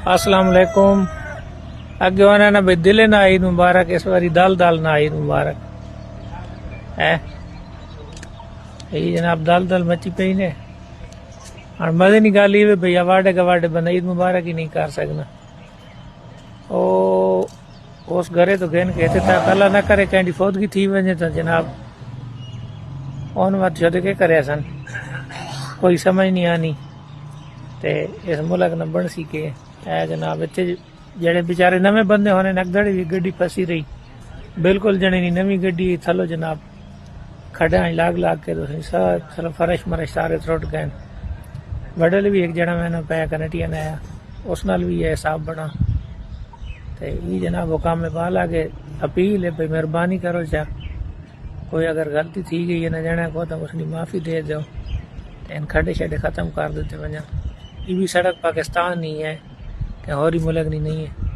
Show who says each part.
Speaker 1: अस्सलाम वालेकुम। अगे होना ना भाई दिले ना ईद मुबारक, इस बारी दाल दाल ना ईद मुबारक है। यही जनाब दाल दाल मची पई ने। और मजे की गल ये भाई अवाडे गवाडे बंदा ईद मुबारक ही नहीं कर सकना। ओ उस घरे तो गए कहते था पहला ना करे कैंडी फौदगी थी वजे तो जनाब उन मत छद के करे सन, कोई समझ नहीं आनी। ते इस मुल्क न बन सी के है जनाब इतने जेड़े बेचारे नवे बंदे होने नकदड़ी भी गड्डी फसी रही बिल्कुल जने नहीं नवी गड्डी थलो जनाब खड़ा लाग लाग के तो सब फरश मरश सारे त्रुट गए। वडल भी एक जना मैंने पाया कनेटिया ने आया उस नाल भी हिसाब बना। तो ये जनाब हुकाम में बाल आगे अपील है भाई मेहरबानी करो चाह कोई अगर गलती थी गई है न जाना को तो उसकी माफ़ी दे दो। इन खड्डे शड्डे ख़त्म कर देते वजह। ये भी सड़क पाकिस्तान नहीं है कि और ही मुल्क नहीं है।